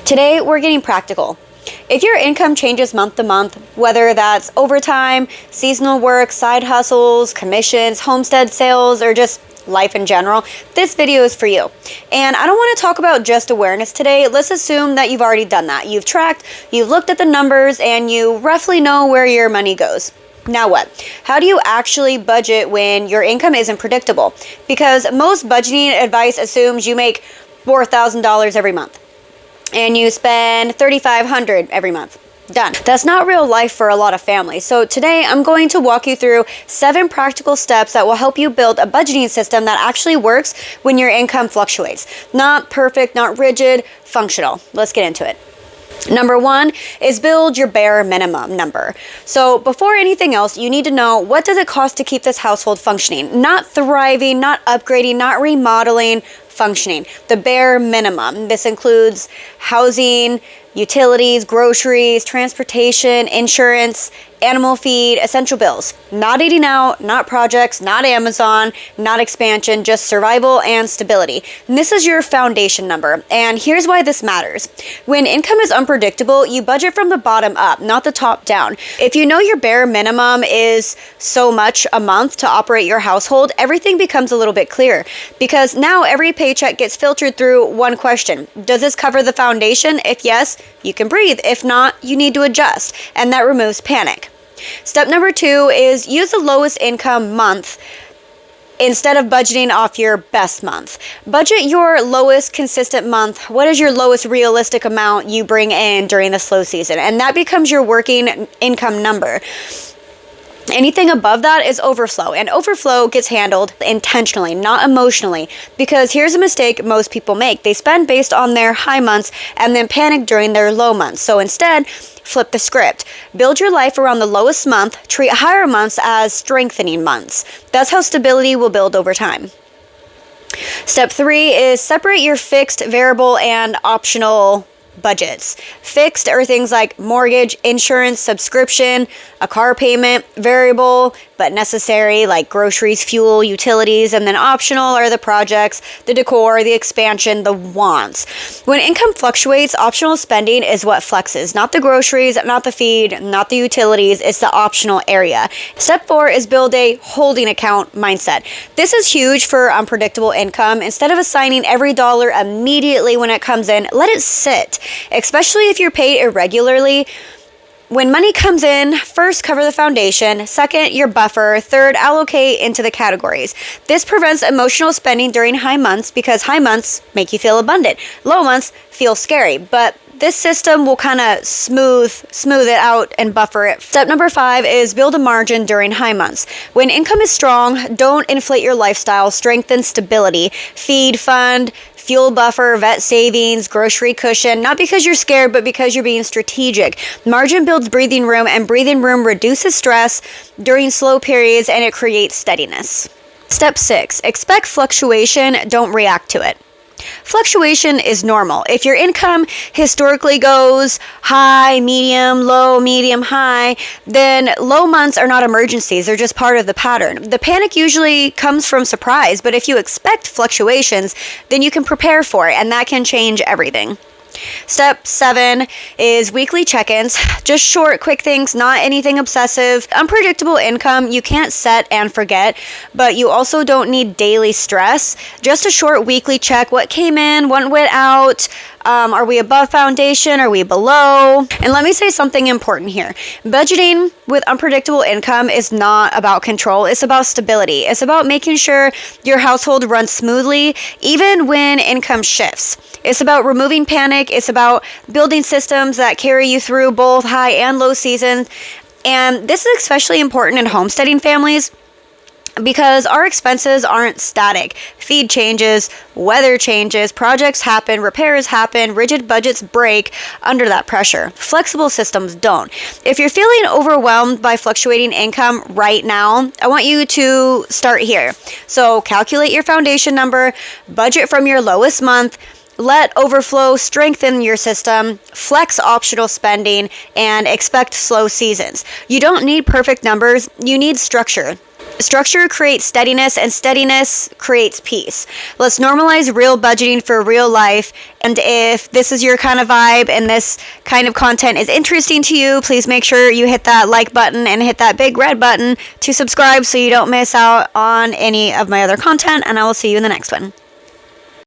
Today, we're getting practical. If your income changes month to month, whether that's overtime, seasonal work, side hustles, commissions, homestead sales, or just life in general, this video is for you. And I don't want to talk about just awareness today. Let's assume that you've already done that. You've tracked, you've looked at the numbers, and you roughly know where your money goes. Now what? How do you actually budget when your income isn't predictable? Because most budgeting advice assumes you make $4,000 every month and you spend $3,500 every month. Done. That's not real life for a lot of families. So today I'm going to walk you through 7 practical steps that will help you build a budgeting system that actually works when your income fluctuates. Not perfect, not rigid, functional. Let's get into it. Number 1 is build your bare minimum number. So before anything else, you need to know, what does it cost to keep this household functioning? Not thriving, not upgrading, not remodeling, functioning. The bare minimum. This includes housing, utilities, groceries, transportation, insurance, animal feed, essential bills. Not eating out, not projects, not Amazon, not expansion, just survival and stability. And this is your foundation number. And here's why this matters. When income is unpredictable, you budget from the bottom up, not the top down. If you know your bare minimum is so much a month to operate your household, everything becomes a little bit clearer, because now every paycheck gets filtered through one question. Does this cover the foundation? If yes, you can breathe. If not, you need to adjust, and that removes panic. Step number 2 is use the lowest income month instead of budgeting off your best month. Budget your lowest consistent month. What is your lowest realistic amount you bring in during the slow season? And that becomes your working income number. Anything above that is overflow, and overflow gets handled intentionally, not emotionally, because here's a mistake most people make. They spend based on their high months and then panic during their low months. So instead, flip the script. Build your life around the lowest month, treat higher months as strengthening months. That's how stability will build over time. Step 3 is separate your fixed, variable, and optional budgets. Fixed are things like mortgage, insurance, subscription, a car payment. Variable but necessary, like groceries, fuel, utilities. And then optional are the projects, the decor, the expansion, the wants. When income fluctuates, optional spending is what flexes. Not the groceries, not the feed, not the utilities. It's the optional area. Step 4 is build a holding account mindset. This is huge for unpredictable income. Instead of assigning every dollar immediately when it comes in, let it sit. Especially if you're paid irregularly. When money comes in, first cover the foundation, second your buffer, third allocate into the categories. This prevents emotional spending during high months, because high months make you feel abundant. Low months feel scary, but this system will kind of smooth it out and buffer it. Step number 5 is build a margin during high months. When income is strong, don't inflate your lifestyle, strengthen stability. Feed fund, fuel buffer, vet savings, grocery cushion, not because you're scared, but because you're being strategic. Margin builds breathing room, and breathing room reduces stress during slow periods, and it creates steadiness. Step 6, expect fluctuation, don't react to it. Fluctuation is normal. If your income historically goes high, medium, low, medium, high, then low months are not emergencies. They're just part of the pattern. The panic usually comes from surprise, but if you expect fluctuations, then you can prepare for it, and that can change everything. Step 7 is weekly check-ins. Just short, quick things, not anything obsessive. Unpredictable income, you can't set and forget, but you also don't need daily stress. Just a short weekly check. What came in? What went out? Are we above foundation? Are we below? And let me say something important here. Budgeting with unpredictable income is not about control. It's about stability. It's about making sure your household runs smoothly, even when income shifts. It's about removing panic. It's about building systems that carry you through both high and low seasons. And this is especially important in homesteading families, because our expenses aren't static. Feed changes, weather changes, projects happen, repairs happen, rigid budgets break under that pressure. Flexible systems don't. If you're feeling overwhelmed by fluctuating income right now, I want you to start here. So calculate your foundation number, budget from your lowest month, let overflow strengthen your system, flex optional spending, and expect slow seasons. You don't need perfect numbers, you need structure. Structure creates steadiness, and steadiness creates peace. Let's normalize real budgeting for real life. And if this is your kind of vibe and this kind of content is interesting to you, please make sure you hit that like button and hit that big red button to subscribe so you don't miss out on any of my other content. And I will see you in the next one.